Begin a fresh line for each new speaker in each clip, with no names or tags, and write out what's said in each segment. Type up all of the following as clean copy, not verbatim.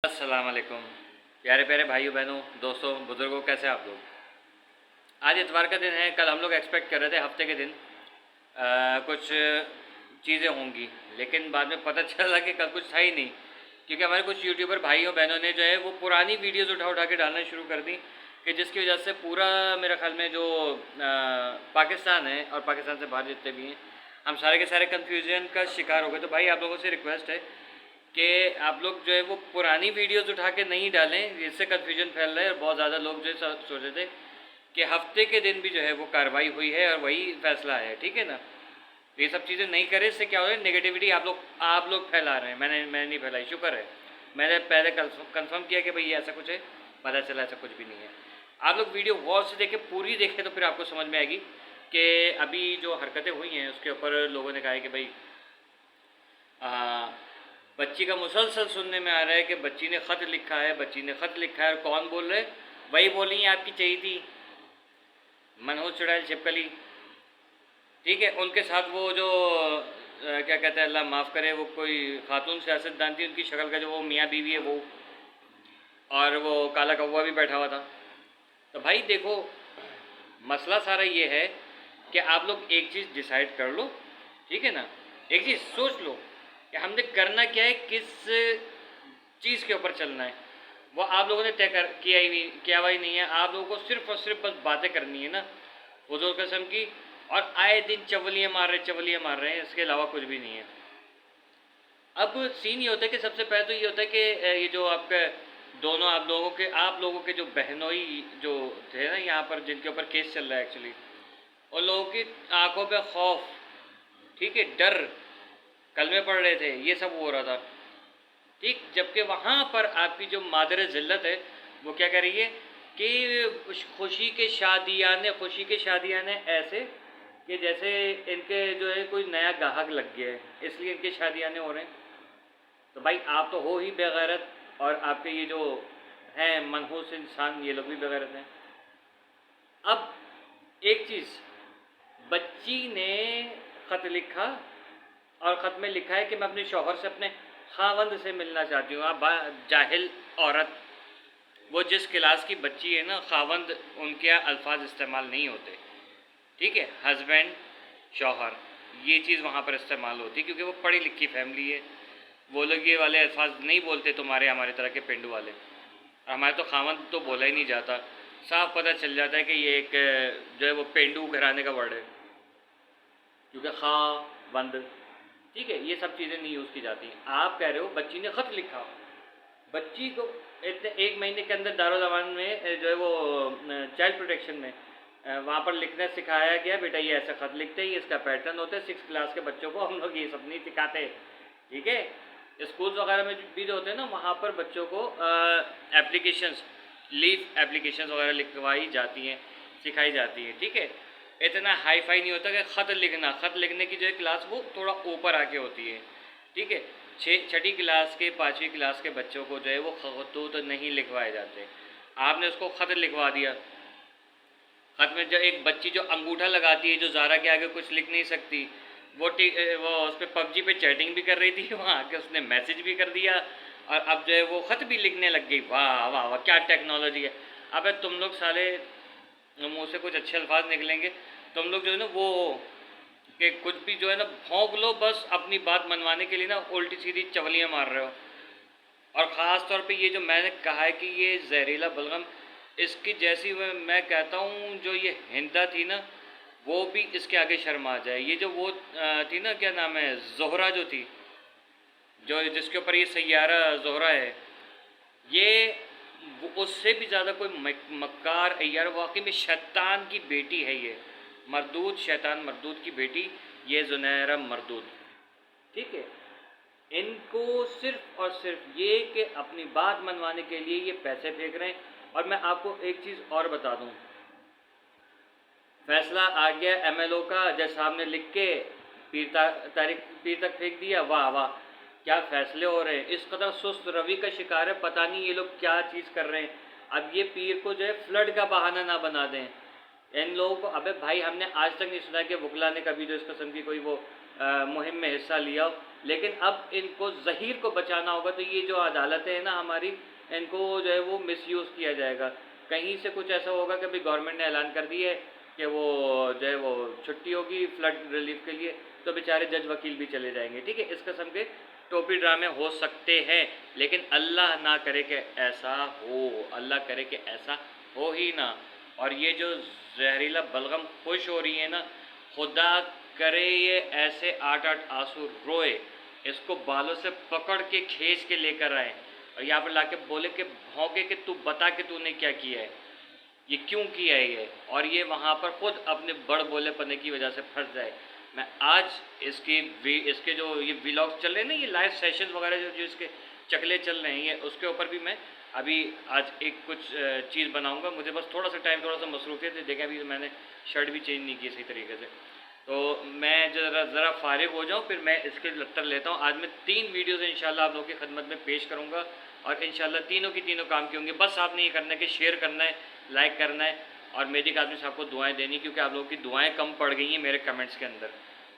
अस्सलाम वालेकुम। प्यारे प्यारे भाइयों बहनों दोस्तों बुज़ुर्गों, कैसे आप लोग। आज इतवार का दिन है। कल हम लोग एक्सपेक्ट कर रहे थे हफ्ते के दिन कुछ चीज़ें होंगी, लेकिन बाद में पता चला कि कल कुछ था ही नहीं, क्योंकि हमारे कुछ यूट्यूबर भाइयों बहनों ने जो है वो पुरानी वीडियोज़ उठा उठा के डालना शुरू कर दी, कि जिसकी वजह से पूरा मेरे ख्याल में जो पाकिस्तान है और पाकिस्तान से बाहर जितने भी हैं, हम सारे के सारे कन्फ्यूजन का शिकार हो गए। तो भाई आप लोगों से रिक्वेस्ट है कि आप लोग जो है वो पुरानी वीडियोज़ उठा के नहीं डालें, जिससे कन्फ्यूजन फैल रहा है। और बहुत ज़्यादा लोग जो है सोच रहे थे कि हफ्ते के दिन भी जो है वो कार्रवाई हुई है और वही फैसला है, ठीक है ना। तो ये सब चीज़ें नहीं करें, इससे क्या हो रहा है, नेगेटिविटी आप लोग फैला रहे हैं। मैंने नहीं फैलाई, शुक्र है। मैंने पहले कंफर्म किया कि भाई ये ऐसा कुछ है, पता चला ऐसा कुछ भी नहीं है। आप लोग वीडियो गौर से देखें, पूरी देखें, तो फिर आपको समझ में आएगी कि अभी जो हरकतें हुई हैं उसके ऊपर लोगों ने कहा है कि भाई बच्ची का मुसलसल सुनने में आ रहा है कि बच्ची ने ख़त लिखा है, बच्ची ने ख़त लिखा है। और कौन बोल रहे, वही बोल रही हैं आपकी चाहिए थी मनहूस चुड़ैल छिपकली, ठीक है। उनके साथ वो जो क्या कहते हैं, अल्लाह माफ़ करे, वो कोई खातून सियासतदान थी, उनकी शक्ल का जो वो मियाँ बीवी है वो, और वो काला कौवा भी बैठा हुआ था। तो भाई देखो, मसला सारा ये है कि आप लोग एक चीज़ डिसाइड कर लो, ठीक है ना। एक चीज़ सोच लो कि हमने करना क्या है, किस चीज़ के ऊपर चलना है। वो आप लोगों ने तय कर किया हुआ ही नहीं है। आप लोगों को सिर्फ और सिर्फ बस बातें करनी है ना, हुजूर कसम की, और आए दिन चवलियाँ मार रहे हैं, इसके अलावा कुछ भी नहीं है। अब सीन ये होता है कि सबसे पहले तो ये होता है कि ये जो आपका दोनों आप लोगों के जो बहनोई जो थे ना यहाँ पर, जिनके ऊपर केस चल रहा है एक्चुअली, उन लोगों की आंखों पे खौफ, ठीक है, डर, कलमे पड़ रहे थे, ये सब हो रहा था, ठीक। जबकि वहाँ पर आपकी जो मादर ज़िल्लत है वो क्या कर रही है कि खुशी के शादियाने ऐसे कि जैसे इनके जो है कोई नया गाहक लग गया है, इसलिए इनके शादियाने हो रहे हैं। तो भाई आप तो हो ही बेगैरत, और आपके ये जो हैं मनहूस इंसान, ये लोग भी बेगैरत हैं। अब एक चीज़, बच्ची ने ख़त लिखा, और ख़त में लिखा है कि मैं अपने शौहर से, अपने खावंद से मिलना चाहती हूँ। आप जाहिल औरत, वो जिस क्लास की बच्ची है ना, खावंद उनके यहाँ अल्फाज इस्तेमाल नहीं होते, ठीक है। हस्बैंड, शौहर, ये चीज़ वहाँ पर इस्तेमाल होती है, क्योंकि वो पढ़ी लिखी फैमिली है। वो लोग ये वाले अल्फाज नहीं बोलते, तुम्हारे हमारे तरह के पिंड वाले। हमारे तो खावंद तो बोला ही नहीं जाता, साफ पता चल जाता है कि ये एक जो है वो पेंडू घराने का वर्ड है, क्योंकि खावंद, ठीक है, ये सब चीज़ें नहीं यूज़ की जाती। आप कह रहे हो बच्ची ने ख़त लिखा, बच्ची को इतने एक महीने के अंदर दारुल अमान में जो है वो चाइल्ड प्रोटेक्शन में वहाँ पर लिखना सिखाया गया, बेटा ये ऐसा ख़त लिखते ही, इसका पैटर्न होता है। 6 क्लास के बच्चों को हम लोग ये सब नहीं सिखाते, ठीक है। स्कूल्स वगैरह में भी जो होते हैं ना, वहाँ पर बच्चों को एप्लीकेशंस, लीव एप्लीकेशंस वगैरह लिखवाई जाती हैं, सिखाई जाती हैं, ठीक है। इतना हाई फाई नहीं होता कि ख़त लिखने की जो है क्लास वो थोड़ा ऊपर आके होती है, ठीक है। छठी क्लास के 5वीं क्लास के बच्चों को जो है वो खतूत नहीं लिखवाए जाते। आपने उसको ख़त लिखवा दिया। ख़त में जो एक बच्ची जो अंगूठा लगाती है, जो ज़ारा के आगे कुछ लिख नहीं सकती, वो उस पर पबजी पे चैटिंग भी कर रही थी, वहाँ आके उसने मैसेज भी कर दिया, और अब जो है वो ख़त भी लिखने लग गई। वाह वाह वाह, क्या टेक्नोलॉजी है। अब तुम लोग साले मुँह से कुछ अच्छे अल्फाज निकलेंगे, तुम लोग जो है ना वो कि कुछ भी जो है ना भौंक लो, बस अपनी बात मनवाने के लिए ना उल्टी सीधी चवलियाँ मार रहे हो। और ख़ास तौर पे ये जो मैंने कहा है कि ये जहरीला बलगम, इसकी जैसी मैं कहता हूँ, जो ये हिंदा थी ना, वो भी इसके आगे शर्मा जाए। ये जो वो थी ना, क्या नाम है, ज़ोहरा जो थी, जो जिसके ऊपर ये सैयारा ज़ोहरा है, ये उससे भी ज़्यादा कोई मक्कार अय्यार, वाकई में शैतान की बेटी है ये, मरदूद, शैतान मरदूद की बेटी, ये जुनैरा मरदूद, ठीक है। इनको सिर्फ और सिर्फ ये कि अपनी बात मनवाने के लिए ये पैसे फेंक रहे हैं। और मैं आपको एक चीज़ और बता दूं, फैसला आ गया एमएलओ का, जज साहब ने लिख के पीर तक फेंक दिया। वाह वाह, क्या फैसले हो रहे हैं। इस कदर सुस्त रवि का शिकार है, पता नहीं ये लोग क्या चीज़ कर रहे हैं। अब ये पीर को जो है फ्लड का बहाना ना बना दें इन लोगों को। अबे भाई, हमने आज तक नहीं सुना कि वकला ने कभी जो इस कस्म की कोई वो मुहिम में हिस्सा लिया, लेकिन अब इनको ज़हीर को बचाना होगा, तो ये जो अदालतें हैं ना हमारी, इनको जो है वो मिसयूज़ किया जाएगा। कहीं से कुछ ऐसा होगा कि अभी गवर्नमेंट ने ऐलान कर दिया है कि वो जो है वो छुट्टी होगी फ्लड रिलीफ के लिए, तो बेचारे जज वकील भी चले जाएंगे। ठीक है, इस किस्म के टोपी ड्रामे हो सकते हैं, लेकिन अल्लाह ना करे कि ऐसा हो, अल्लाह करे कि ऐसा हो ही ना। और ये जो जहरीला बलगम खुश हो रही है ना, खुदा करे ये ऐसे 8-8 आंसू रोए, इसको बालों से पकड़ के खींच के लेकर आए और यहाँ पर ला के बोले कि भौंके कि तू बता कि तूने क्या किया है, ये क्यों किया है ये, और ये वहाँ पर खुद अपने बड़ बोले पने की वजह से फंस जाए। मैं आज इसके जो ये व्लॉग्स चल रहे हैं ना, ये लाइव सेशंस वगैरह जो इसके चकले चल रहे हैं, ये उसके ऊपर भी मैं अभी आज एक कुछ चीज़ बनाऊंगा। मुझे बस थोड़ा सा टाइम, थोड़ा सा मसरूफियत है। देखें अभी मैंने शर्ट भी चेंज नहीं की सही तरीके से, तो मैं ज़रा फारिग हो जाऊँ फिर मैं इसके लत्तर लेता हूँ। आज मैं 3 वीडियोज़ इंशाल्लाह आप लोगों की खिदमत में पेश करूँगा और इंशाल्लाह तीनों की तीनों काम की होंगी। बस आपने ये करना है कि शेयर करना है, लाइक करना है और मेरी आदमी साहब को दुआएं देनी, क्योंकि आप लोगों की दुआएं कम पड़ गई हैं मेरे कमेंट्स के अंदर।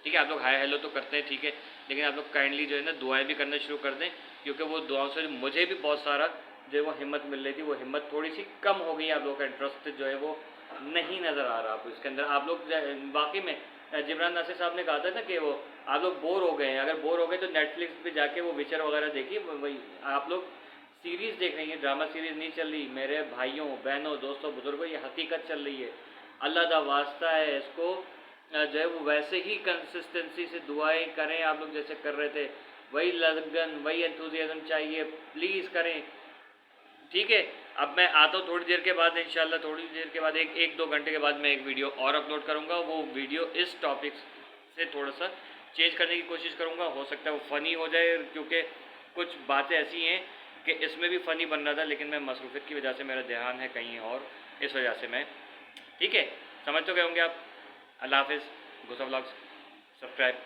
ठीक है, आप लोग हाय हेलो तो करते हैं, ठीक है, लेकिन आप लोग काइंडली जो है ना दुआएं भी करना शुरू कर दें, क्योंकि वो दुआओं से मुझे भी बहुत सारा जो है वो हिम्मत मिल रही थी, वो हिम्मत थोड़ी सी कम हो गई। आप लोगों का इंटरेस्ट जो है वो नहीं नज़र आ रहा आपको इसके अंदर। आप लोग वाकई में जिमरान नासिर साहब ने कहा था ना कि वो आप लोग बोर हो गए हैं, अगर बोर हो गए तो नेटफ्लिक्स पे जाके वो विचर वगैरह देखिए। वही आप लोग सीरीज़ देख रही हैं, ड्रामा सीरीज़ नहीं चल रही मेरे भाइयों बहनों दोस्तों बुजुर्गों, ये हकीकत चल रही है। अल्लाह दा वास्ता है, इसको जो है वो वैसे ही कंसिस्टेंसी से दुआएं करें आप लोग जैसे कर रहे थे, वही लगन वही एंथुजियाज्म चाहिए, प्लीज़ करें। ठीक है, अब मैं आता हूँ थोड़ी देर के बाद इंशाल्लाह, थोड़ी देर के बाद एक 2 घंटे के बाद मैं एक वीडियो और अपलोड करूँगा। वो वीडियो इस टॉपिक से थोड़ा सा चेंज करने की कोशिश करूँगा, हो सकता है वो फ़नी हो जाए, क्योंकि कुछ बातें ऐसी हैं कि इसमें भी फ़नी बन रहा था, लेकिन मैं मसरूफियत की वजह से मेरा ध्यान है कहीं और, इस वजह से मैं, ठीक है, समझ तो गए होंगे आप। अल्लाह हाफ़िज़, गुस्सा व्लॉग्स सब्सक्राइब।